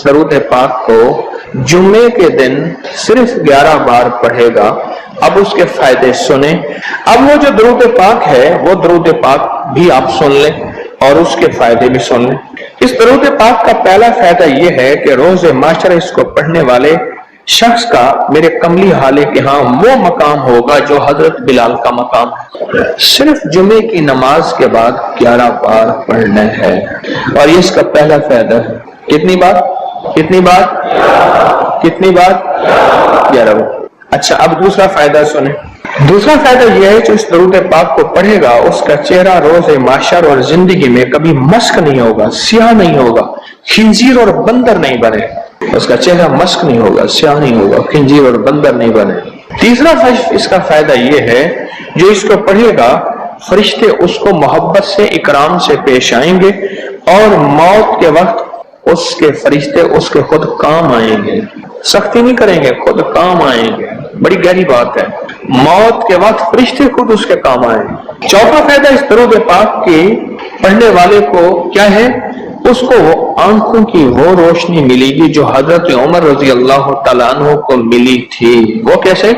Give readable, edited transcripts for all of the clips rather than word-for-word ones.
درود پاک کو جمعے کے دن صرف 11 بار پڑھے گا، اب اس کے فائدے سنیں۔ اب وہ جو درود پاک ہے وہ درود پاک بھی آپ سن لیں اور اس کے فائدے بھی سن لیں۔ اس درود پاک کا پہلا فائدہ یہ ہے کہ روز معاشرہ اس کو پڑھنے والے شخص کا میرے کملی حالے کے ہاں وہ مقام ہوگا جو حضرت بلال کا مقام ہے۔ صرف جمعے کی نماز کے بعد 11 بار پڑھنا ہے، اور یہ اس کا پہلا فائدہ ہے۔ کتنی بار؟ کتنی بار؟ کتنی بار؟ 11 بار۔ اچھا، اب دوسرا فائدہ سنیں۔ دوسرا فائدہ یہ ہے جو اس درود پاک کو پڑھے گا اس کا چہرہ روز معاشر اور زندگی میں کبھی مسک نہیں ہوگا، سیاہ نہیں ہوگا، خنزیر اور بندر نہیں بنے۔ اس کا چہرہ مسک نہیں ہوگا، سیاہ نہیں ہوگا، خنزیر اور بندر نہیں بنے۔ تیسرا اس کا فائدہ یہ ہے جو اس کو پڑھے گا فرشتے اس کو محبت سے اکرام سے پیش آئیں گے، اور موت کے وقت اس کے فرشتے اس کے خود کام آئیں گے، سختی نہیں کریں گے، خود کام آئیں گے۔ بڑی گہری بات ہے، موت کے وقت فرشتے خود اس کے کام آئیں گے۔ چوتھا فائدہ اس درود پاک کے پڑھنے والے کو کیا ہے؟ اس کو آنکھوں کی وہ روشنی ملے گی جو حضرت عمر رضی اللہ تعالیٰ عنہ کو ملی تھی۔ وہ کیسے؟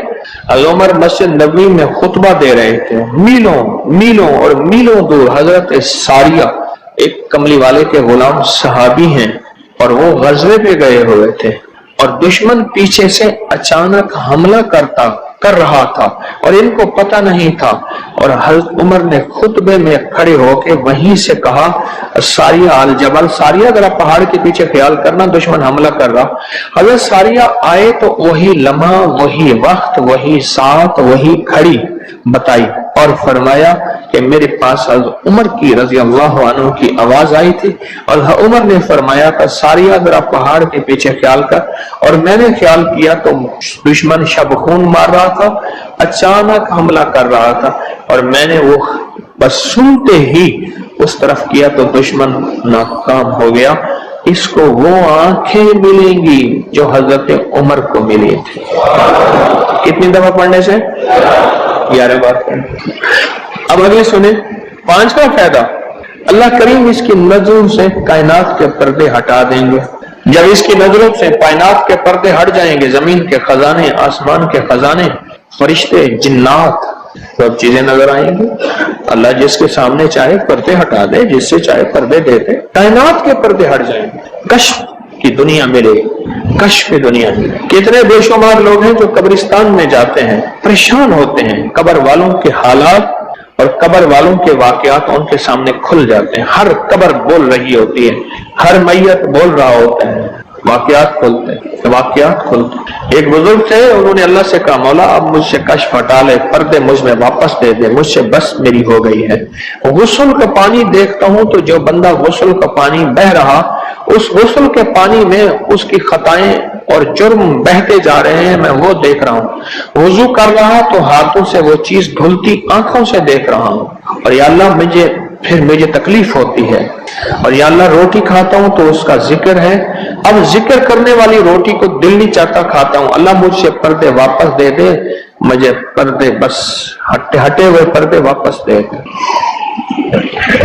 حضرت عمر مسجد نبوی میں خطبہ دے رہے تھے، میلوں میلوں اور میلوں دور حضرت ساریہ ایک کملی والے کے غلام صحابی ہیں، اور وہ غزوے پہ گئے ہوئے تھے، اور دشمن پیچھے سے اچانک حملہ کر رہا تھا اور ان کو پتہ نہیں تھا، اور حضرت عمر نے خطبے میں کھڑے ہو کے وہیں سے کہا ساریہ الجبل، ساریہ ذرا پہاڑ کے پیچھے خیال کرنا، دشمن حملہ کر رہا۔ حضرت ساریہ آئے تو وہی لمحہ، وہی وقت، وہی ساتھ، وہی کھڑی بتائی اور فرمایا کہ میرے پاس حضرت عمر کی رضی اللہ عنہ کی آواز آئی تھی، اور عمر نے فرمایا کہ ساریہ ذرا پہاڑ کے پیچھے خیال کر، اور میں نے خیال کیا تو دشمن شب خون مار رہا تھا، اچانک حملہ کر رہا تھا، اور میں نے وہ بس سنتے ہی اس طرف کیا تو دشمن ناکام ہو گیا۔ اس کو وہ آنکھیں ملیں گی جو حضرت عمر کو ملی تھی۔ کتنی دفعہ پڑھنے سے؟ 11 بار پڑھنے۔ اب اگلے سنیں، پانچواں فائدہ، اللہ کریم اس کی نظروں سے کائنات کے پردے ہٹا دیں گے۔ جب اس کی نظروں سے کائنات کے پردے ہٹ جائیں گے، زمین کے خزانے، آسمان کے خزانے، فرشتے، جنات، سب چیزیں نظر آئیں گی۔ اللہ جس کے سامنے چاہے پردے ہٹا دے، جس سے چاہے پردے دے دے، کائنات کے پردے ہٹ جائیں گے، کشف کی دنیا ملے، کشف دنیا ملے۔ کتنے بے شمار لوگ ہیں جو قبرستان میں جاتے ہیں، پریشان ہوتے ہیں، قبر والوں کے حالات اور قبر والوں کے واقعات ان کے سامنے کھل جاتے ہیں۔ ہر قبر بول رہی ہوتی ہے، ہر میت بول رہا ہوتا ہے، واقعات کھلتے ہیں، واقعات کھلتے ہیں۔ ایک بزرگ تھے، انہوں نے اللہ سے کہا مولا اب مجھ سے کشف ہٹا لے، پردے مجھ میں واپس دے دے، مجھ سے بس میری ہو گئی ہے۔ غسل کا پانی دیکھتا ہوں تو جو بندہ غسل کا پانی بہ رہا، اس غسل کے پانی میں اس کی خطائیں اور جرم بہتے جا رہے ہیں، میں وہ دیکھ رہا ہوں۔ وضو کر رہا تو ہاتھوں سے وہ چیز دھلتی آنکھوں سے دیکھ رہا ہوں، اور یا اللہ مجھے تکلیف ہوتی ہے، اور یا اللہ روٹی کھاتا ہوں تو اس کا ذکر ہے، اب ذکر کرنے والی روٹی کو دل نہیں چاہتا کھاتا ہوں، اللہ مجھ سے پردے واپس دے دے، مجھے پردے بس ہٹے ہوئے پردے واپس دے دے۔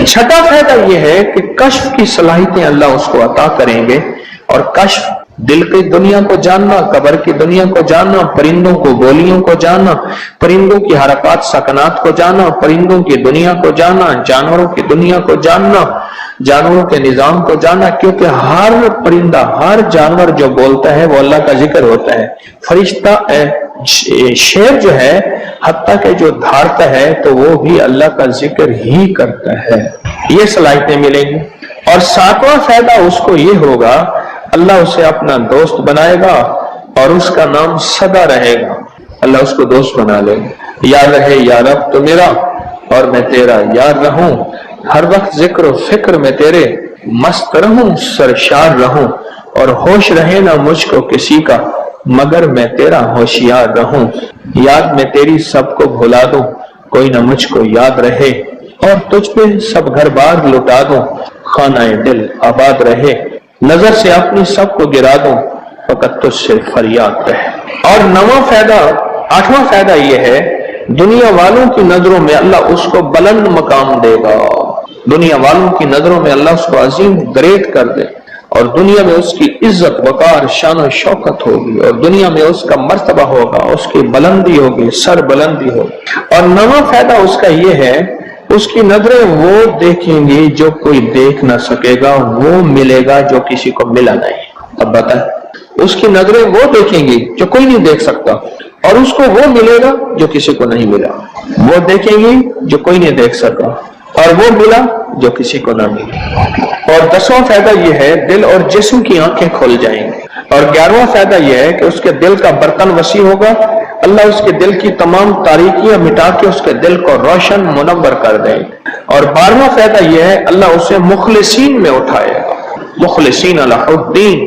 چھٹا فائدہ یہ ہے کہ کشف کی صلاحیتیں اللہ اس کو عطا کریں گے، اور کشف دل کی دنیا کو جاننا، قبر کی دنیا کو جاننا، پرندوں کو بولیوں کو جاننا، پرندوں کی حرکات سکنات کو جاننا، پرندوں کی دنیا کو جاننا، جانوروں کی دنیا کو جاننا، جانوروں کے نظام کو جاننا، کیونکہ ہر پرندہ، ہر جانور جو بولتا ہے وہ اللہ کا ذکر ہوتا ہے۔ فرشتہ شیر جو ہے حتیٰ کہ جو دھاڑتا ہے تو وہ بھی اللہ کا ذکر ہی کرتا ہے۔ یہ صلاحیتیں ملیں گی۔ اور ساتواں فائدہ اس کو یہ ہوگا، اللہ اسے اپنا دوست بنائے گا اور اس کا نام سدا رہے گا۔ اللہ اس کو دوست بنا لے گا، یاد رہے یا رب تو میرا اور میں تیرا یاد رہوں، ہر وقت ذکر و فکر میں تیرے مست رہوں، سرشار رہوں، اور ہوش رہے نہ مجھ کو کسی کا مگر میں تیرا ہوشیار رہوں، یاد میں تیری سب کو بھلا دوں، کوئی نہ مجھ کو یاد رہے، اور تجھ پہ سب گھر بار لٹا دوں، خانہ دل آباد رہے، نظر سے اپنی سب کو گرا دوں، فقط تجھ سے فریاد رہے۔ اور آٹھواں فائدہ یہ ہے، دنیا والوں کی نظروں میں اللہ اس کو بلند مقام دے گا، دنیا والوں کی نظروں میں اللہ اس کو عظیم گریٹ کر دے، اور دنیا میں اس کی عزت وقار شان و شوکت ہوگی، اور دنیا میں اس کا مرتبہ ہوگا، اس کی بلندی ہوگی، سر بلندی ہوگی۔ اور نواں فائدہ اس کا یہ ہے، اس کی نظریں وہ دیکھیں گی جو کوئی دیکھ نہ سکے گا، وہ ملے گا جو کسی کو ملا نہیں۔ اب بتائیں، اس کی نظریں وہ دیکھیں گی جو کوئی نہیں دیکھ سکتا، اور اس کو وہ ملے گا جو کسی کو نہیں ملا۔ وہ دیکھیں گی جو کوئی نہیں دیکھ سکا، اور وہ ملا جو کسی کو نہ ملا۔ اور 10واں فائدہ یہ ہے، دل اور جسم کی آنکھیں کھل جائیں گی۔ اور 11واں فائدہ یہ ہے کہ اس کے دل کا برتن وسیع ہوگا، اللہ اس کے دل کی تمام تاریکیاں مٹا کے اس کے دل کو روشن منور کر دے گا۔ اور 12واں فائدہ یہ ہے، اللہ اسے مخلصین میں اٹھائے گا، مخلصین اللہ الدین،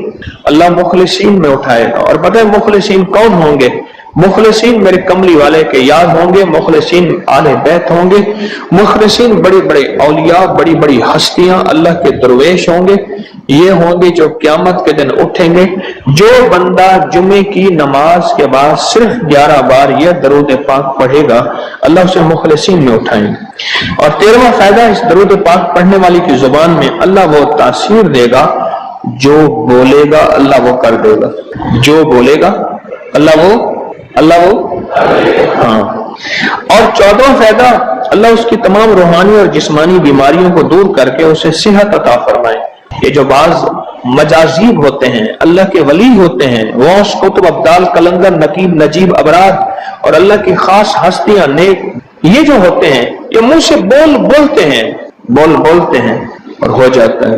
اللہ مخلصین میں اٹھائے گا۔ اور پتہ ہے مخلصین کون ہوں گے؟ مخلصین میرے کملی والے کے یاد ہوں گے، مخلصین آل بیت ہوں گے، مخلصین بڑی بڑی اولیاء، بڑی بڑی ہستیاں اللہ کے درویش ہوں گے۔ یہ ہوں گے جو قیامت کے دن اٹھیں گے۔ جو بندہ جمعے کی نماز کے بعد صرف 11 بار یہ درود پاک پڑھے گا، اللہ اسے مخلصین میں اٹھائیں گے۔ اور 13واں فائدہ، اس درود پاک پڑھنے والی کی زبان میں اللہ وہ تاثیر دے گا، جو بولے گا اللہ وہ کر دے گا، جو بولے گا اللہ وہ ہاں۔ اور 14واں فائدہ، اللہ اس کی تمام روحانی اور جسمانی بیماریوں کو دور کر کے اسے صحت عطا فرمائے۔ یہ جو بعض مجازیب ہوتے ہیں، اللہ کے ولی ہوتے ہیں، غوث، قطب، ابدال، قلندر، نقیب، نجیب، ابرار، اور اللہ کی خاص ہستیاں، نیک، یہ جو ہوتے ہیں یہ منہ سے بولتے ہیں اور ہو جاتا ہے۔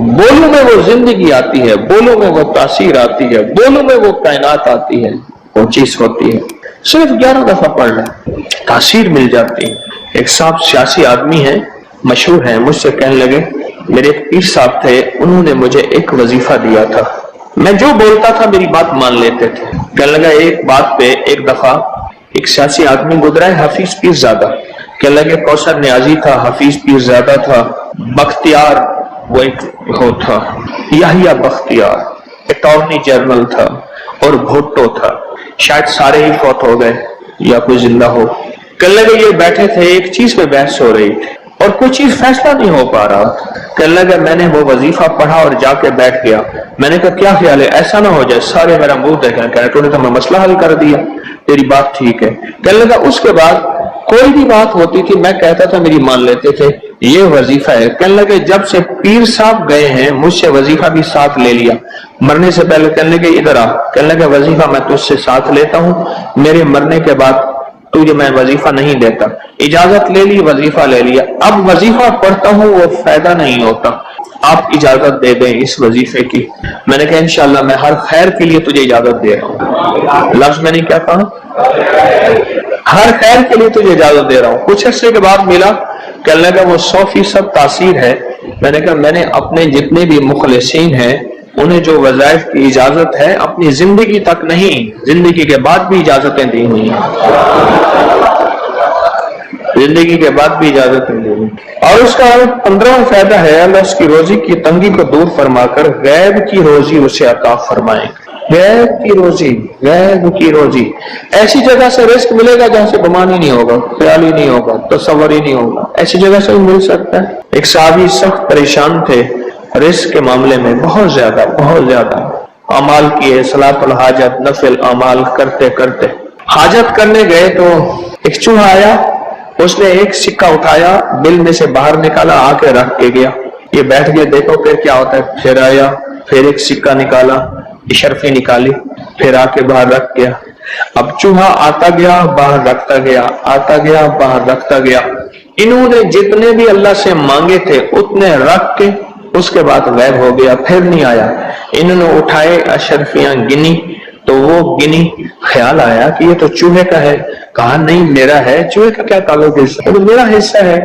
بولوں میں وہ زندگی آتی ہے، بولوں میں وہ تاثیر آتی ہے، بولوں میں وہ کائنات آتی ہے، وہ چیز ہوتی ہے۔ صرف 11 دفعہ پڑھ لیں، تاثیر مل جاتی ہے۔ ایک صاحب سیاسی آدمی ہیں، مشہور ہیں، مجھ سے کہنے لگے، میرے ایک پیر صاحب تھے، انہوں نے مجھے ایک وظیفہ دیا تھا، میں جو بولتا تھا میری بات مان لیتے تھے۔ کہنے لگا ایک بات پہ ایک دفعہ ایک سیاسی آدمی گزرا ہے، حفیظ پیر زادہ، کہنے لگے کوثر نیازی تھا، حفیظ پیر زادہ تھا، بختیار وہ ایک وہ تھا، یحییٰ بختیار اٹارنی جنرل تھا، اور بھٹو تھا، شاید سارے ہی فوت ہو گئے یا کوئی زندہ ہو۔ کہنے لگے یہ بیٹھے تھے، ایک چیز پہ بحث ہو رہی تھی اور کوئی چیز فیصلہ نہیں ہو پا رہا۔ کہنے لگا میں نے وہ وظیفہ پڑھا اور جا کے بیٹھ گیا، میں نے کہا کیا خیال ہے، ایسا نہ ہو جائے سارے میرا منہ دیکھیں، کہنے تو نے تو میں مسئلہ حل کر دیا، تیری بات ٹھیک ہے۔ کہنے لگا اس کے بعد کوئی بھی بات ہوتی تھی میں کہتا تھا میری مان لیتے تھے، یہ وظیفہ ہے۔ کہنے لگے جب سے پیر صاحب گئے ہیں مجھ سے وظیفہ بھی ساتھ لے لیا، مرنے سے پہلے کہنے لگے ادھر آ، کہنے لگے وظیفہ میں تجھ سے ساتھ لیتا ہوں، میرے مرنے کے بعد تجھے میں وظیفہ نہیں دیتا، اجازت لے لی، وظیفہ لے لیا، اب وظیفہ پڑھتا ہوں وہ فائدہ نہیں ہوتا، آپ اجازت دے دیں اس وظیفے کی۔ میں نے کہا انشاءاللہ میں ہر خیر کے لیے تجھے اجازت دے رہا ہوں، لفظ میں نے کیا کہا، ہر خیر کے لیے تجھے اجازت دے رہا ہوں۔ کچھ عرصے کے بعد ملا، کہنے لگا وہ 100% تاثیر ہے۔ میں نے کہا میں نے اپنے جتنے بھی مخلصین ہیں انہیں جو وظائف کی اجازت ہے اپنی زندگی تک نہیں، زندگی کے بعد بھی اجازتیں دی ہوئی ہیں، زندگی کے بعد بھی اجازتیں دی ہوئی۔ اور اس کا 15واں فائدہ ہے، اللہ اس کی روزی کی تنگی کو دور فرما کر غیب کی روزی اسے عطا فرمائے۔ غیب کی روزی، غیب کی روزی، ایسی جگہ سے رزق ملے گا جہاں سے گمان ہی نہیں ہوگا، خیال ہی نہیں ہوگا، تصور ہی نہیں ہوگا، ایسی جگہ سے مل سکتا ہے۔ ایک صحابی سخت پریشان تھے رزق کے معاملے میں، بہت زیادہ اعمال کیے، صلاۃ الحاجت، نفل اعمال کرتے کرتے حاجت کرنے گئے تو ایک چوہا آیا، اس نے ایک سکہ اٹھایا، بل میں سے باہر نکالا، آ کے رکھ کے گیا، یہ بیٹھ گئے دیکھو پھر کیا ہوتا ہے، پھر آیا، پھر ایک سکہ نکالا، اشرفی نکالی، پھر آ کے باہر رکھ گیا۔ اب چوہا آتا گیا باہر رکھتا گیا، آتا گیا باہر رکھتا گیا، انہوں نے جتنے بھی اللہ سے مانگے تھے اتنے رکھ کے اس کے بعد غائب ہو گیا، پھر نہیں آیا۔ انہوں نے اٹھائے اشرفیاں گنی تو وہ گنی، خیال آیا کہ یہ تو چوہے کا ہے، کہا نہیں میرا ہے، چوہے کا کیا تعلق ہے، تو میرا حصہ ہے،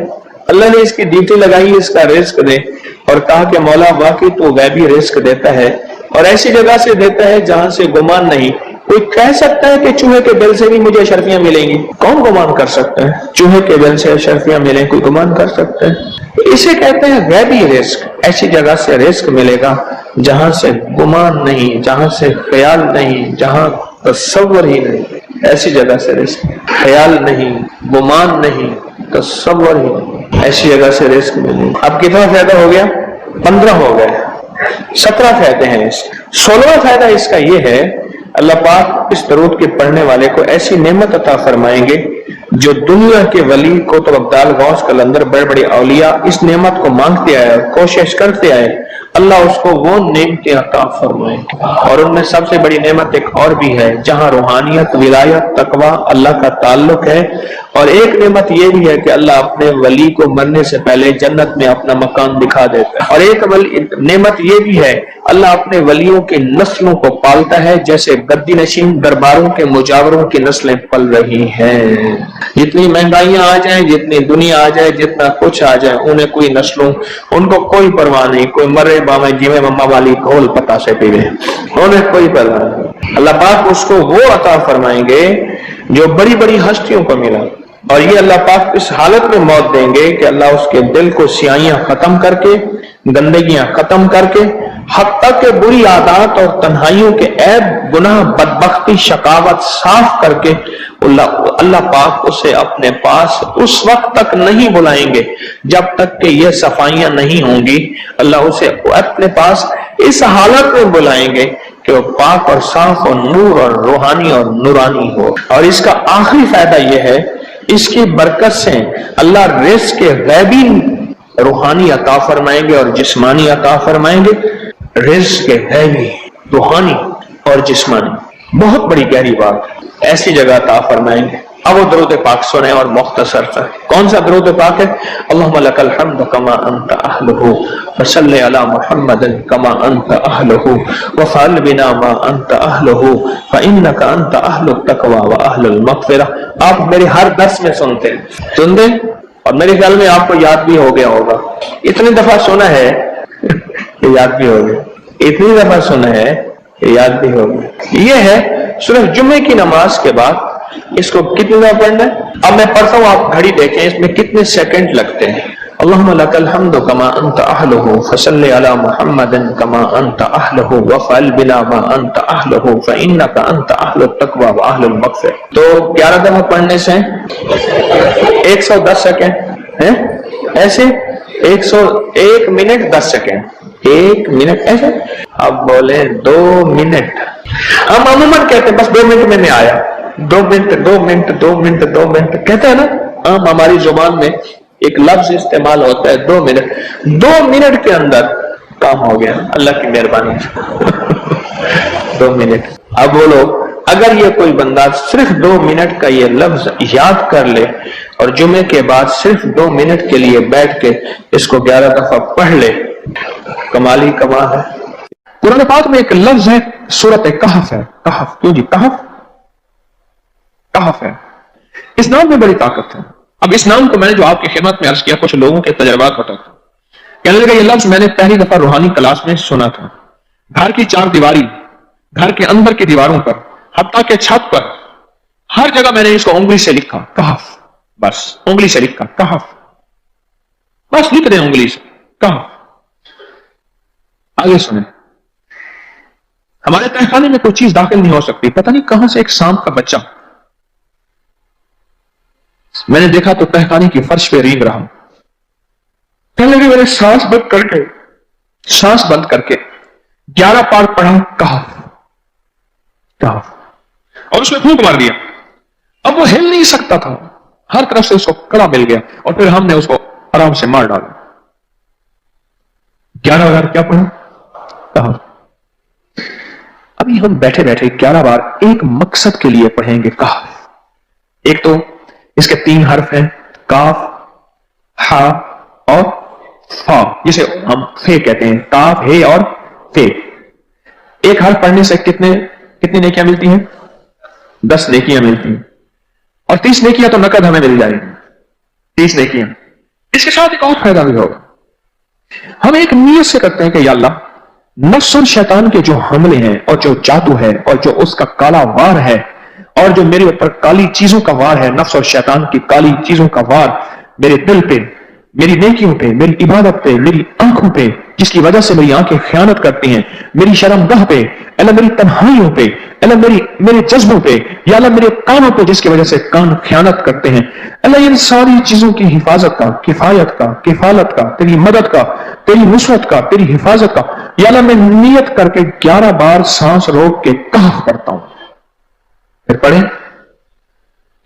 اللہ نے اس کی ڈیوٹی لگائی اس کا رزق دے، اور کہا کہ مولا واقعی تو غیبی رزق دیتا ہے اور ایسی جگہ سے دیتا ہے جہاں سے گمان نہیں۔ کوئی کہہ سکتا ہے کہ چوہے کے بل سے بھی مجھے اشرفیاں ملیں گی؟ کون گمان کر سکتا ہے چوہے کے بل سے اشرفیاں ملیں؟ کوئی گمان کر سکتا ہے؟ اسے کہتے ہیں غیبی رزق، ایسی جگہ سے رزق ملے گا جہاں سے گمان نہیں، جہاں سے خیال نہیں، جہاں تصور ہی نہیں، ایسی جگہ سے رزق، خیال نہیں، گمان نہیں، تصور ہی نہیں، ایسی جگہ سے رزق ملے گا۔ اب کتنا فائدہ ہو گیا؟ 15 ہو گئے۔ 17 فائدے ہیں اس 16واں فائدہ اس کا یہ ہے، اللہ پاک اس درود کے پڑھنے والے کو ایسی نعمت عطا فرمائیں گے جو دنیا کے ولی قطب ابدال غوث قلندر بڑے بڑے اولیاء اس نعمت کو مانگتے آئے، کوشش کرتے آئے، اللہ اس کو وہ نعمتیں عطا فرمائے گے۔ اور ان میں سب سے بڑی نعمت ایک اور بھی ہے، جہاں روحانیت، ولایت، تقوی، اللہ کا تعلق ہے، اور ایک نعمت یہ بھی ہے کہ اللہ اپنے ولی کو مرنے سے پہلے جنت میں اپنا مکان دکھا دیتا ہے، اور ایک نعمت یہ بھی ہے اللہ اپنے ولیوں کے نسلوں کو پالتا ہے، جیسے گدی نشین درباروں کے مجاوروں کی نسلیں پل رہی ہیں۔ جتنی مہنگائیاں آ جائیں، جتنی دنیا آ جائے، جتنا کچھ آ جائے، انہیں کوئی نسلوں، ان کو کوئی پرواہ نہیں، کوئی مرے باویں جیویں مما والی گھول پتا سے پیوے، انہیں کوئی پرواہ نہیں۔ اللہ پاک اس کو وہ عطا فرمائیں گے جو بڑی بڑی ہستیوں کو ملا، اور یہ اللہ پاک اس حالت میں موت دیں گے کہ اللہ اس کے دل کو سیاہیاں ختم کر کے، گندگیاں ختم کر کے، حتیٰ کہ بری عادات اور تنہائیوں کے عیب، گناہ، بدبختی، شقاوت صاف کر کے اللہ پاک اسے اپنے پاس اس وقت تک نہیں بلائیں گے جب تک کہ یہ صفائیاں نہیں ہوں گی۔ اللہ اسے اپنے پاس اس حالت میں بلائیں گے کہ وہ پاک اور صاف اور نور اور روحانی اور نورانی ہو۔ اور اس کا آخری فائدہ یہ ہے، اس کی برکت سے اللہ رزق کے غیبی روحانی عطا فرمائیں گے اور جسمانی عطا فرمائیں گے، رزق کے غیبی روحانی اور جسمانی، بہت بڑی گہری بات، ایسی جگہ عطا فرمائیں گے۔ اب وہ درود پاک سنیں اور مختصر سا کون سا درود پاک ہے؟ اللہم لک الحمد کما انت اہلہ فصلی علی محمد کما انت اہلہ وفعل بنا ما انت اہلہ فانک انت اہل التقوی واہل المغفرہ۔ آپ میرے ہر درس میں سنتے ہیں، سن دیں، اور میرے خیال میں آپ کو یاد بھی ہو گیا ہوگا، اتنی دفعہ سنا ہے کہ یاد بھی ہو گیا، اتنی دفعہ سنا ہے کہ یاد بھی ہو گیا۔ یہ ہے صرف جمعے کی نماز کے بعد اس کو کتنی دفعہ پڑھنا ہے؟ اب میں پڑھتا ہوں، آپ گھڑی دیکھیں اس میں کتنے سیکنڈ لگتے ہیں۔ اللہم لک الحمد کما انت اہلہ فصلی علی محمد کما انت اہلہ وفعل بنا ما انت اہلہ فانک انت اہل التقوی واہل المغفرہ۔ تو 11 دفعہ پڑھنے سے 110 سیکنڈ ہے، ایسے 101 منٹ 10 سیکنڈ، 1 منٹ ایسے، اب بولے 2 منٹ، ہم عموماً کہتے ہیں بس 2 منٹ میں آیا، 2 منٹ 2 منٹ 2 منٹ 2 منٹ کہتے ہیں نا، ہم ہماری زبان میں ایک لفظ استعمال ہوتا ہے 2 منٹ، 2 منٹ کے اندر کام ہو گیا، اللہ کی مہربانی 2 منٹ۔ اب بولو، اگر یہ کوئی بندہ صرف 2 منٹ کا یہ لفظ یاد کر لے اور جمعے کے بعد صرف 2 منٹ کے لیے بیٹھ کے اس کو 11 دفعہ پڑھ لے، کمال ہی کمال ہے۔ قرآن پاک میں ایک لفظ ہے، سورۃ کہف ہے، کہف، کیوں جی کہف؟ کہف ہے، اس نام میں بڑی طاقت ہے۔ اب اس نام کو میں نے جو آپ کی خدمت میں عرض کیا، کچھ لوگوں کے تجربات بتاتا ہوں۔ کہنے لگا یہ لفظ میں نے پہلی دفعہ روحانی کلاس میں سنا تھا، گھر کی 4 دیواری، گھر کے اندر کی دیواروں پر، حتیٰ کہ چھت پر، ہر جگہ میں نے اس کو انگلی سے لکھا، کہف، بس انگلی سے لکھا کہف، بس لکھ دیں انگلی سے کہف۔ آگے سنیں، ہمارے تہخانے میں کوئی چیز داخل نہیں ہو سکتی، پتہ نہیں کہاں سے ایک سانپ کا بچہ میں نے دیکھا تو تہخانے کی فرش پہ رینگ رہا۔ پہلے بھی میں نے سانس بند کر کے 11 بار پڑھا کہف کہف، اور اس میں پھونک مار دیا۔ اب وہ ہل نہیں سکتا تھا، ہر طرف سے اس کو کڑا مل گیا، اور پھر ہم نے اس کو آرام سے مار ڈالا۔ 11 بار کیا پڑھا؟ کہف۔ ابھی ہم بیٹھے بیٹھے 11 بار ایک مقصد کے لیے پڑھیں گے کہف۔ ایک تو اس کے 3 حرف ہیں، کاف، ہا اور فا، جسے ہم فے کہتے ہیں، کاف، ہے اور فے۔ ایک حرف پڑھنے سے کتنی نیکیاں ملتی ہیں؟ 10 نیکیاں ملتی ہیں، اور 30 نیکیاں تو نقد ہمیں مل جائیں گی، 30 نیکیاں۔ اس کے ساتھ ایک اور فائدہ بھی ہوگا، ہم ایک نیت سے کرتے ہیں کہ یا اللہ، نفس اور شیطان کے جو حملے ہیں اور جو جادو ہے اور جو اس کا کالا وار ہے اور جو میرے اوپر کالی چیزوں کا وار ہے، نفس اور شیطان کی کالی چیزوں کا وار میرے دل پہ، میری نیکیوں پہ، میری عبادت پہ، میری آنکھوں پہ، جس کی وجہ سے میری آنکھیں خیانت کرتی ہیں، میری شرمگاہ پہ، اللہ میری تنہائیوں پہ، اللہ میرے جذبوں پہ، یا اللہ میرے کانوں پہ جس کی وجہ سے کان خیانت کرتے ہیں، اللہ ان ساری چیزوں کی حفاظت کا، کفایت کا، کفالت کا، تیری مدد کا، تیری نصرت کا، تیری حفاظت کا، یا اللہ میں نیت کر کے 11 بار سانس روک کے کہف پڑھتا ہوں. پھر پڑھیں.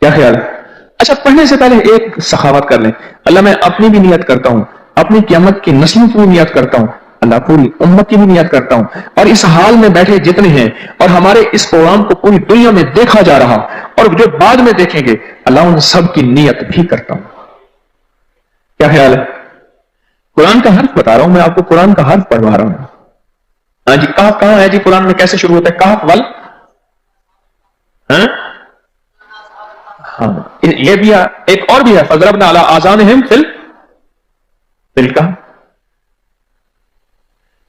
کیا خیال ہے؟ اچھا پڑھنے سے پہلے ایک سخاوت کر لیں. اللہ میں اپنی بھی نیت کرتا ہوں، اپنی قیامت کی نسلوں کی بھی نیت کرتا ہوں، اللہ پوری امت کی بھی نیت کرتا ہوں، اور اس حال میں بیٹھے جتنے ہیں اور ہمارے اس پروگرام کو پوری دنیا میں دیکھا جا رہا اور جو بعد میں دیکھیں گے، اللہ ان سب کی نیت بھی کرتا ہوں. کیا خیال ہے؟ قرآن کا حرف بتا رہا ہوں میں آپ کو، قرآن کا حرف پڑھوا رہا ہوں. ہاں جی کہف کہاں ہے جی قرآن میں؟ کیسے شروع ہوتا ہے کہف؟ ول ہاں یہ بھی ہے. ایک اور بھی ہے فضربنا علی آذانہم فی الکہف.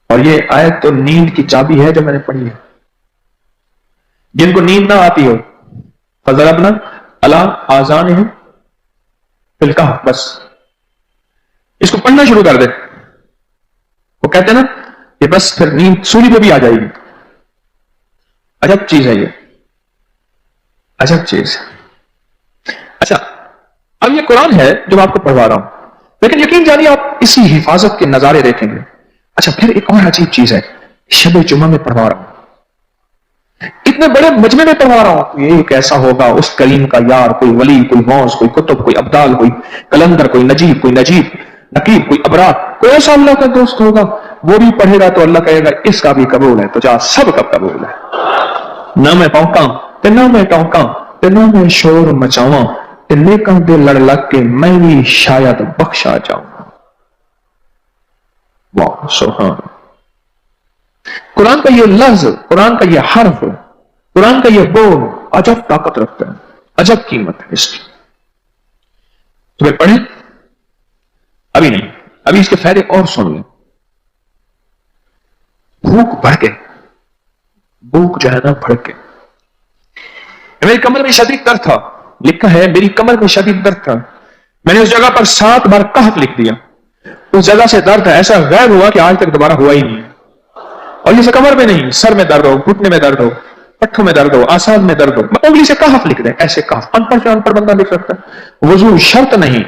اور یہ آیت تو نیند کی چابی ہے جو میں نے پڑھی ہے. جن کو نیند نہ آتی ہو، فضربنا علی آذانہم فی الکہف، بس اس کو پڑھنا شروع کر دے. وہ کہتے ہیں نا کہ بس پھر نیند سولی پہ بھی آ جائے گی. عجب چیز ہے یہ، عجب چیز. اچھا اب یہ قرآن ہے جو میں آپ کو پڑھوا رہا ہوں، لیکن یقین جانیے آپ اسی حفاظت کے نظارے دیکھیں گے. اچھا پھر ایک اور عجیب چیز ہے، شب جمعہ میں پڑھوا رہا ہوں، اتنے بڑے مجمع میں پڑھوا رہا ہوں. یہ کیسا ہوگا اس کریم کا یار، کوئی ولی، کوئی غوث، کوئی کتب، کوئی ابدال، کوئی کلندر، کوئی نجیب، کوئی نقیب، کوئی ابرار، کوئی ایسا اللہ کا دوست ہوگا، وہ بھی پڑھے گا تو اللہ کہے گا اس کا بھی قبول ہے. تو جا سب کا قبول ہے. نہ میں پونکاں تے نہ میں ٹونکاں تے نہ میں شور مچاواں تے نیکاں دے لڑ لگ کے میں بھی شاید بخشا جاؤں. واہ سبحان. قرآن کا یہ لفظ، قرآن کا یہ حرف، قرآن کا یہ بول عجب طاقت رکھتا ہے، عجب قیمت ہے اس کی. تمہیں پڑھیں؟ ابھی نہیں، ابھی اس کے فائدے اور سن لیں. بھوک بڑھ کے، بھوک جو ہے نا بڑھ کے، میری کمر میں شدید درد تھا، لکھا ہے میری کمر میں شدید درد تھا. میں نے اس جگہ پر 7 بار کہف لکھ دیا. اس جگہ سے درد ایسا غائب ہوا کہ آج تک دوبارہ ہوا ہی نہیں. اور یہ کمر میں نہیں، سر میں درد ہو، گھٹنے میں درد ہو، پٹھوں میں درد ہو، آسان میں درد ہو، انگلی سے کہف لکھ دیں. ایسے کہف ان پڑھ بندہ لکھ سکتا ہے. وضو شرط نہیں،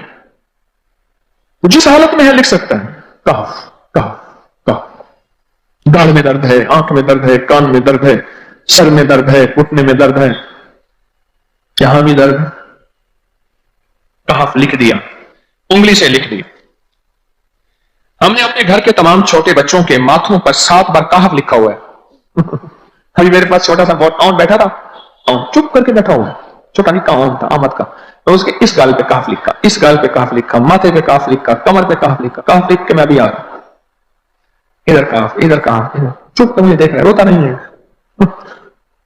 جس حالت میں ہے لکھ سکتا ہے. کہف کہف کہف. داڑھ میں درد ہے، آنکھ میں درد ہے، کان میں درد ہے، سر میں درد ہے، گھٹنے میں درد ہے، یہاں بھی درد. کہف لکھ دیا، انگلی سے لکھ دیا. ہم نے اپنے گھر کے تمام چھوٹے بچوں کے ماتھوں پر 7 بار کہف لکھا ہوا ہے. ابھی میرے پاس چھوٹا سا بہت آن بیٹھا تھا، چپ کر کے بیٹھا ہوا، چھوٹا نہیں کہاں تھا آمد کا. تو اس کے اس گال پہ کہف لکھا، اس گال پہ کہف لکھا، ماتھے پہ کہف لکھا، کمر پہ کہف لکھا. کہف لکھ کے میں بھی آ رہا، ادھر کہف ادھر کہف، چپ کر مجھے دیکھ رہا ہے، روتا نہیں ہے.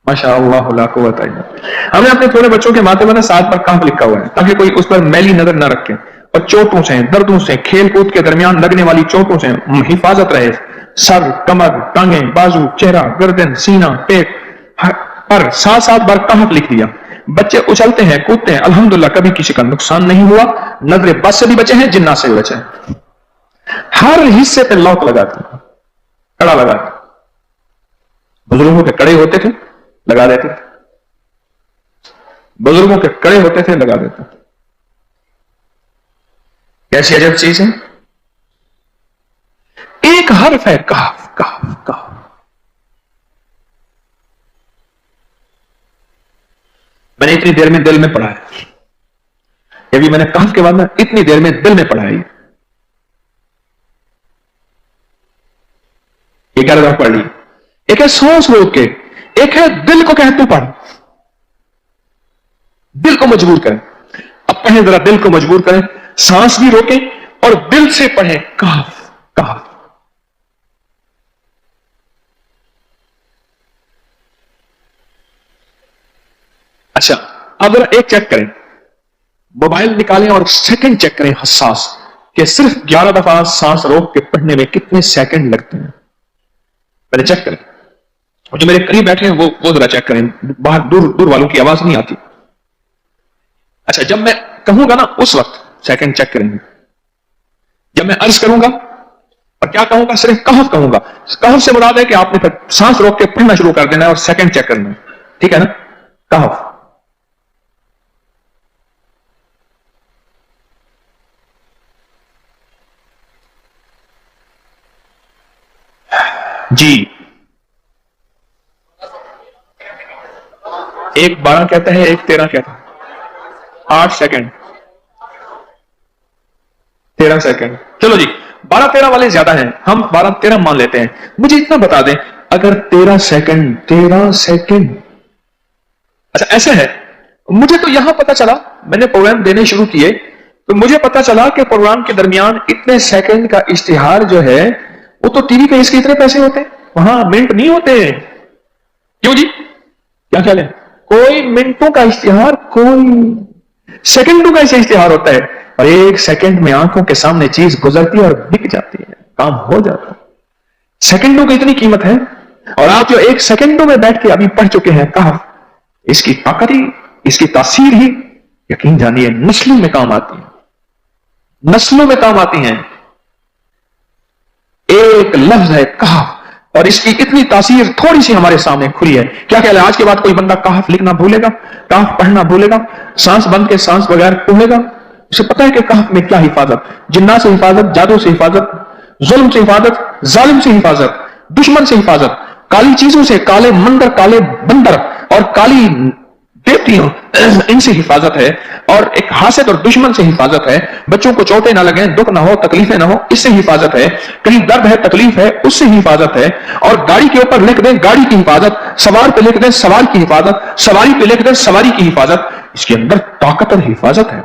ماشاء اللہ لا قوت الا باللہ. ہم نے اپنے تھوڑے بچوں کے ماتھے پر 7 بار کہف لکھا ہوا ہے تاکہ کوئی اس پر میلی نظر نہ رکھے، اور چوٹوں سے، دردوں سے، کھیل کود کے درمیان لگنے والی چوٹوں سے حفاظت رہے. سر، کمر، ٹانگیں، بازو، چہرہ، گردن، سینہ، پیٹ پر 7 بار کہف لکھ دیا. بچے اچھلتے ہیں، کودتے ہیں، الحمدللہ کبھی کسی کا نقصان نہیں ہوا. نظر بد سے بھی بچے ہیں، جنات سے بھی بچے ہیں. ہر حصے پہ لاک لگاتے ہیں، کڑا لگاتے. بزرگوں کے کڑے ہوتے تھے لگا دیتے تھے، بزرگوں کے کڑے ہوتے تھے لگا دیتے تھے. کیسی عجب چیز ہے. ایک حرف ہے کہف کہف کہف. میں نے اتنی دیر میں دل میں پڑھا ہے، ابھی میں نے کہف کے بعد میں اتنی دیر میں دل میں پڑھا ہے. یہ کیا پڑھ لی. ایک ہے سانس روک کے، ایک ہے دل کو کہ تو پڑھ، دل کو مجبور کریں. اب پڑھیں ذرا، دل کو مجبور کریں، سانس بھی روکیں اور دل سے پڑھیں کہف کہف. اچھا اب ذرا ایک چیک کریں، موبائل نکالیں اور سیکنڈ چیک کریں حساس، کہ صرف 11 دفعہ سانس روک کے پڑھنے میں کتنے سیکنڈ لگتے ہیں. پہلے چیک کریں، اور جو میرے قریب بیٹھے ہیں وہ ذرا چیک کریں، باہر دور والوں کی آواز نہیں آتی. اچھا جب میں کہوں گا نا اس وقت سیکنڈ چیک کریں گے. جب میں عرض کروں گا اور کیا کہوں گا؟ صرف کہف کہوں گا. کہف سے مراد ہے کہ آپ نے پھر سانس روک کے پڑھنا شروع کر دینا ہے اور سیکنڈ چیک کرنا ہے. ٹھیک ہے نا؟ کہف. جی ایک 12 کہتا ہے، ایک 13 کہتا ہے. 8 سیکنڈ 13 سیکنڈ. چلو جی 12-13 والے زیادہ ہیں، ہم 12-13 مان لیتے ہیں. مجھے اتنا بتا دیں، اگر 13 سیکنڈ اچھا ایسے ہے. مجھے تو یہاں پتا چلا، میں نے پروگرام دینے شروع کیے تو مجھے پتا چلا کہ پروگرام کے درمیان اتنے سیکنڈ کا اشتہار جو ہے وہ تو ٹی وی پہ اس کے اتنے پیسے ہوتے ہیں، وہاں منٹ نہیں ہوتے. کیوں جی؟ کیا خیال ہے؟ کوئی منٹوں کا اشتہار، کوئی سیکنڈوں کا ایسے اشتہار ہوتا ہے، اور ایک سیکنڈ میں آنکھوں کے سامنے چیز گزرتی ہے اور بک جاتی ہے، کام ہو جاتا ہے. سیکنڈوں کی اتنی قیمت ہے. اور آپ جو ایک سیکنڈوں میں بیٹھ کے ابھی پڑھ چکے ہیں کہف، اس کی طاقت ہی، اس کی تاثیر ہی یقین جانیے نسلوں میں کام آتی ہے، نسلوں میں کام آتی ہیں. ایک لفظ ہے کہف، اور اس کی اتنی تاثیر تھوڑی سی ہمارے سامنے کھلی ہے. کیا خیال ہے آج کے بعد کوئی بندہ کہف لکھنا بھولے گا، کہف پڑھنا بھولے گا، سانس بند کے سانس بغیر پڑھے گا؟ اسے پتا ہے کہ کہف میں کیا حفاظت، جنات سے حفاظت، جادو سے حفاظت، ظلم سے حفاظت، ظالم سے حفاظت، دشمن سے حفاظت، کالی چیزوں سے، کالے مندر، کالے بندر اور کالی دیوتیوں، ان سے حفاظت ہے. اور ایک حاسد اور دشمن سے حفاظت ہے. بچوں کو چوٹیں نہ لگیں، دکھ نہ ہو، تکلیفیں نہ ہو، اس سے حفاظت ہے. کہیں درد ہے، تکلیف ہے، اس سے حفاظت ہے. اور گاڑی کے اوپر لکھ دیں گاڑی کی حفاظت، سوار پہ لکھ دیں سوار کی حفاظت، سواری پہ لکھ دیں سواری کی حفاظت. اس کے اندر طاقت اور حفاظت ہے.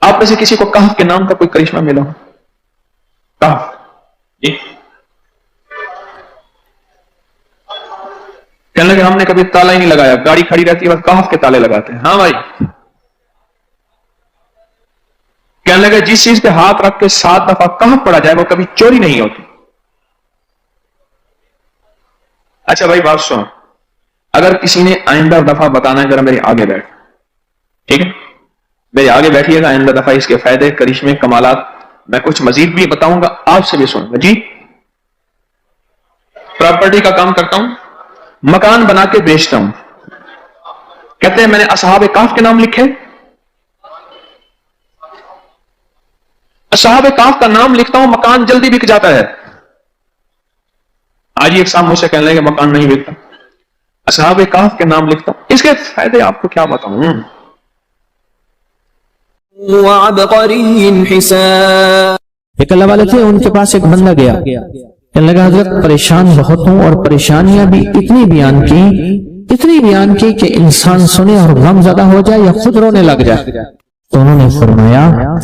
آپ میں سے کسی کو کہف کے نام کا کوئی کرشمہ ملا ہو؟ کہف جی کہنے لگے ہم نے کبھی تالا ہی نہیں لگایا، گاڑی کھڑی رہتی ہے بس کہف کے تالے لگاتے ہیں. ہاں بھائی. کہنے لگے جس چیز پہ ہاتھ رکھ کے 7 دفعہ کہف پڑا جائے وہ کبھی چوری نہیں ہوتی. اچھا بھائی بات سن، اگر کسی نے آئندہ دفعہ بتانا ہے ذرا میرے آگے بیٹھ، ٹھیک ہے؟ میرے آگے بیٹھیے گا، آئندہ دفعہ اس کے فائدے، کرشمے، کمالات میں کچھ مزید بھی بتاؤں گا، آپ سے بھی سن. جی پراپرٹی کا کام کرتا ہوں، مکان بنا کے بیچتا ہوں. کہتے ہیں میں نے اصحاب کہف کے نام لکھے، اصحاب کہف کا نام لکھتا ہوں، مکان جلدی بک جاتا ہے. آج ایک صاحب مجھ سے کہنے لگے مکان نہیں بکتا، اصحاب کہف کے نام لکھتا ہوں. اس کے فائدے آپ کو کیا بتاؤں. ایک اللہ والے تھے، ان کے پاس ایک بندہ گیا، کہنے لگا حضرت پریشان بہت ہوں، اور پریشانیاں بھی اتنی بیان کی کہ انسان سنے اور غم زدہ ہو جائے یا خود رونے لگ جائے. تو انہوں نے فرمایا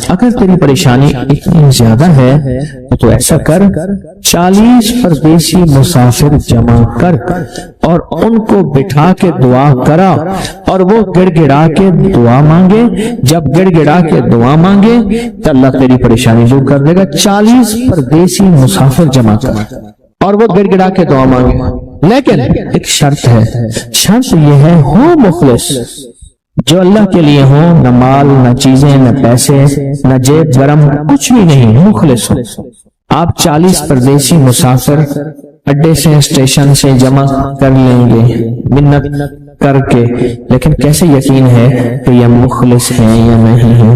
اگر تیری پریشانی اتنی زیادہ ہے تو ایسا کر، 40 پردیسی مسافر جمع کر اور ان کو بٹھا کے دعا کرا، اور وہ گڑ گڑا کے دعا مانگے. جب گڑ گڑا کے دعا مانگے تو اللہ تیری پریشانی دور کر دے گا. 40 پردیسی مسافر جمع کر اور وہ گڑ گڑا کے دعا مانگے. لیکن ایک شرط ہے، شرط یہ ہے ہو مخلص، جو اللہ کے لیے ہو، نہ مال، نہ چیزیں، نہ پیسے، نہ جیب گرم، کچھ بھی نہیں، مخلص ہو. آپ 40 پردیسی مسافر اڈے سے، اسٹیشن سے جمع کر لیں گے منت کر کے، لیکن کیسے یقین ہے کہ یہ مخلص ہیں یا نہیں ہیں؟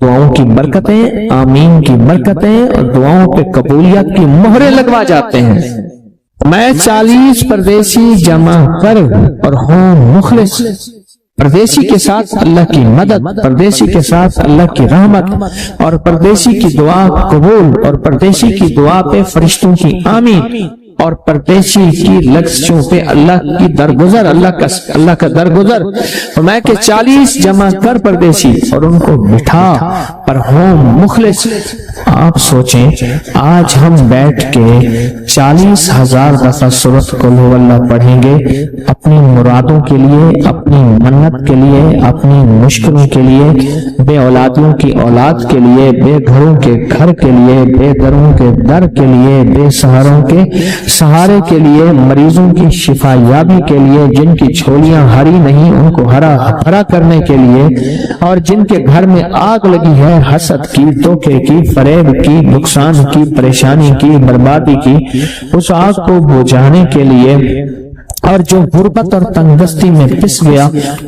دعاؤں کی برکتیں، آمین کی برکتیں اور دعاؤں پہ قبولیت کی مہریں لگوا جاتے ہیں. میں 40 پردیسی جمع کر اور ہوں مخلص، پردیسی کے ساتھ اللہ کی مدد، پردیسی کے ساتھ اللہ کی رحمت، اور پردیسی کی دعا قبول، اور پردیسی کی دعا پہ فرشتوں کی آمین، اور پردیسی کی لفظوں پہ اللہ کی درگزر، اللہ کا درگزر. فرمایا کہ 40 جمع کر پردیسی اور ان کو بٹھا پر ہوں مخلص. آپ سوچیں آج ہم بیٹھ کے 40,000 دفعہ سورۃ قل ہو اللہ پڑھیں گے اپنی مرادوں کے لیے، اپنی منت کے لیے، اپنی مشکلوں کے لیے، بے اولادیوں کی اولاد کے لیے، بے گھروں کے گھر کے لیے، بے دروں کے در کے لیے، بے سہاروں کے سہارے کے لیے، مریضوں کی شفا یابی کے لیے، جن کی جھولیاں ہری نہیں ان کو ہرا بھرا کرنے کے لیے، اور جن کے گھر میں آگ لگی ہے حسد کی، دھوکے کی، فریب کی، نقصان کی، پریشانی کی، بربادی کی، اس آگ کو بجھانے کے لیے، اور جو غربت اور تنگ دستی میں پس گیا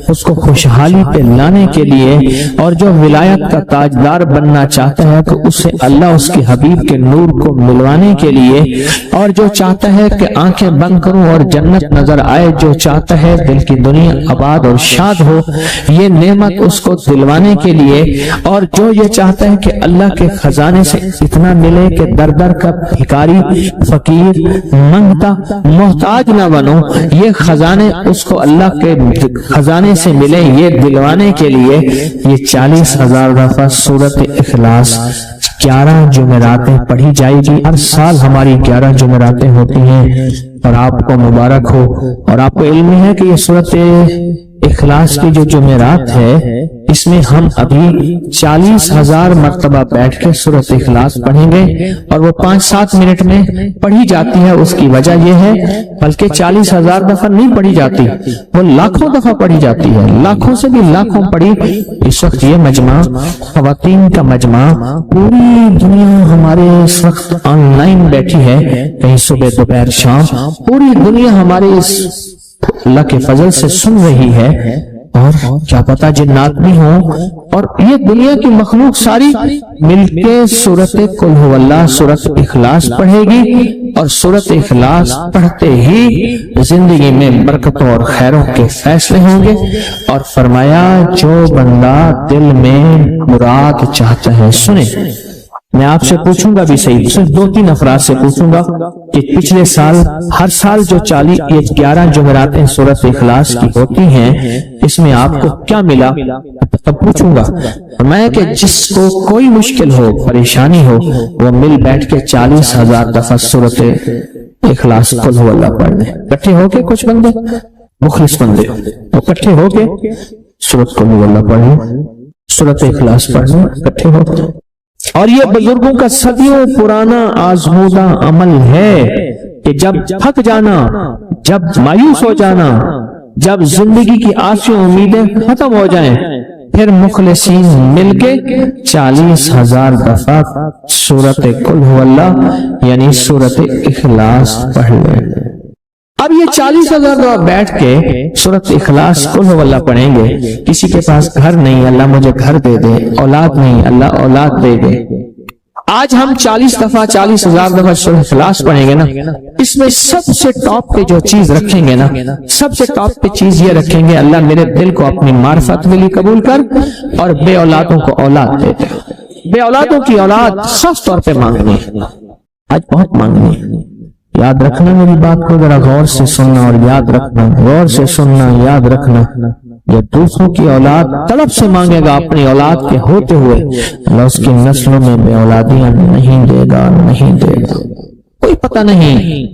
اس کو خوشحالی پہ لانے کے لیے، اور جو ولایت کا تاجدار بننا چاہتا ہے تو اسے اللہ اس کے حبیب کے نور کو ملوانے کے لیے، اور جو چاہتا ہے کہ آنکھیں بند کروں اور جنت نظر آئے، جو چاہتا ہے دل کی دنیا آباد اور شاد ہو، یہ نعمت اس کو دلوانے کے لیے، اور جو یہ چاہتا ہے کہ اللہ کے خزانے سے اتنا ملے کہ در در کا بھکاری، فقیر، منگتا، محتاج نہ بنو، یہ خزانے اس کو اللہ کے خزانے سے ملے، یہ دلوانے کے لیے یہ 40,000 دفعہ سورۃ اخلاص 11 جمعراتیں پڑھی جائے گی۔ ہر سال ہماری 11 جمعراتیں ہوتی ہیں، اور آپ کو مبارک ہو، اور آپ کو علم ہے کہ یہ سورۃ اخلاص کی جو جمعرات ہے اس میں ہم ابھی 40,000 مرتبہ بیٹھ کے سورۃ اخلاص پڑھیں گے، اور وہ 5-7 منٹ میں پڑھی جاتی ہے۔ اس کی وجہ یہ ہے بلکہ 40,000 دفعہ نہیں پڑھی جاتی، وہ لاکھوں دفعہ پڑھی جاتی ہے، لاکھوں سے بھی لاکھوں پڑھی۔ اس وقت یہ مجمع خواتین کا مجمع، پوری دنیا ہمارے اس وقت آن لائن بیٹھی ہے، کہیں صبح دوپہر شام، پوری دنیا ہمارے اس اللہ کے فضل سے سن رہی ہے، اور کیا پتا جنات بھی ہوں، اور یہ دنیا کی مخلوق ساری مل کے سورۃ قل ھو اللہ، سورۃ اخلاص پڑھے گی، اور سورۃ اخلاص پڑھتے ہی زندگی میں برکتوں اور خیروں کے فیصلے ہوں گے۔ اور فرمایا جو بندہ دل میں مراد چاہتا ہے سنے۔ میں آپ سے پوچھوں گا بھی صحیح، صرف 2-3 افراد سے پوچھوں گا کہ پچھلے سال ہر سال جو 11 جمعراتیں سورۃ اخلاص کی ہوتی ہیں اس میں آپ کو کیا ملا، تب پوچھوں گا۔ میں کہ جس کو کوئی مشکل ہو، پریشانی ہو، وہ مل بیٹھ کے 40,000 دفعہ سورۃ اخلاص قل ھو اللہ پڑھ لیں، اکٹھے ہو کے، کچھ بندے مخلص بندے وہ اکٹھے ہو کے سورۃ قل ھو اللہ پڑھ لیں، سورۃ اخلاص پڑھ لیں اکٹھے ہو کے۔ اور یہ بزرگوں کا صدیوں پرانا آزمودہ عمل ہے کہ جب تھک جانا، جب مایوس ہو جانا، جب زندگی کی آسیں امیدیں ختم ہو جائیں، پھر مخلصین مل کے 40,000 دفعہ سورۃ قل ھو اللہ یعنی سورۃ اخلاص پڑھ لیں۔ اب یہ 40,000 دفعہ بیٹھ کے سورۃ اخلاص قل ھو اللہ پڑھیں گے۔ کسی کے پاس گھر نہیں، اللہ مجھے گھر دے دے، اولاد نہیں، اللہ اولاد دے دے۔ آج ہم 40,000 دفعہ سورۃ اخلاص پڑھیں گے نا، اس میں سب سے ٹاپ پہ جو چیز رکھیں گے نا، سب سے ٹاپ پہ چیز یہ رکھیں گے، اللہ میرے دل کو اپنی معرفت ملی قبول کر، اور بے اولادوں کو اولاد دے دے۔ بے اولادوں کی اولاد خاص طور پہ مانگنی، آج بہت مانگنی۔ یاد رکھنا میری بات کو ذرا غور سے سننا، اور یاد رکھنا، غور سے سننا، یاد رکھنا، یہ دوسروں کی اولاد طلب سے مانگے گا، اپنی اولاد کے ہوتے ہوئے اللہ اس کی نسلوں میں بے اولادیاں نہیں دے گا، نہیں دے گا۔ کوئی پتہ نہیں،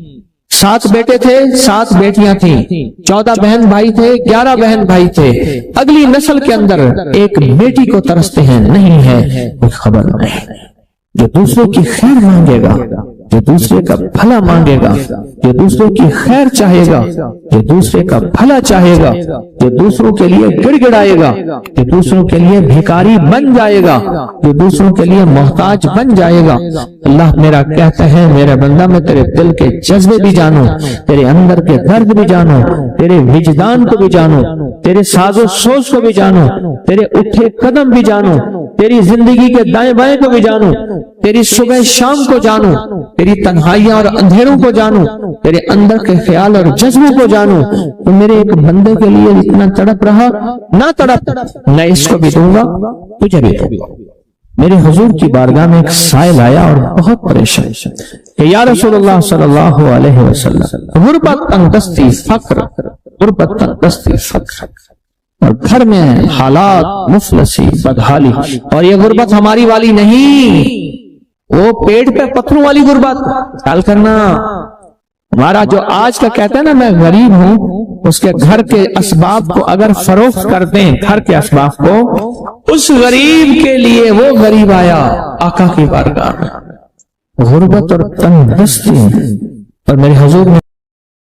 7 بیٹے تھے، 7 بیٹیاں تھیں، 14 بہن بھائی تھے، 11 بہن بھائی تھے، اگلی نسل کے اندر ایک بیٹی کو ترستے ہیں، نہیں ہے، کوئی خبر نہیں۔ جو دوسروں کی خیر مانگے گا، جو دوسرے کا بھلا مانگے گا، جو دوسروں کی خیر چاہے گا، جو دوسرے کا بھلا چاہے گا، جو دوسروں کے لیے گڑ گڑائے گا، جو دوسروں کے لیے بھیکاری بن جائے گا، جو دوسروں کے لیے محتاج بن جائے گا۔ اللہ میرا کہتا ہے میرے بندہ میں تیرے دل کے جذبے بھی جانوں، تیرے اندر کے درد بھی جانوں، تیرے وجدان کو بھی جانوں، تیرے ساز و سوز کو بھی جانوں، تیرے اٹھے قدم بھی جانوں، تیری زندگی کے دائیں بائیں کو بھی جانوں، تیری صبح شام کو جانوں، تیری تنہائیاں اور اندھیروں کو جانوں، تیرے اندر کے خیال اور جذبوں کو جانوں۔ تو میرے ایک بندے کے لیے اتنا تڑپ رہا، نہ تڑپ، میں اس کو بھی دوں گا، تجھے بھی دوں گا۔ میرے حضور کی بارگاہ میں ایک سائل آیا اور بہت پریشان کہ یا رسول اللہ صلی اللہ علیہ وسلم، غربت، تنگدستی، فقر، غربت، تنگدستی، فقر، اور گھر میں حالات مفلسی، بدحالی، اور یہ غربت ہماری والی نہیں، وہ پیٹ پہ پتھروں والی غربت۔ خیال کرنا، ہمارا جو آج کا کہتا ہے نا میں غریب ہوں، اس کے گھر کے اسباب کو اگر فروخت کر دیں، گھر کے اسباب کو، اس غریب کے لیے وہ غریب آیا آقا کی بارگاہ میں۔ غربت اور تنگدستی اور میرے حضور نے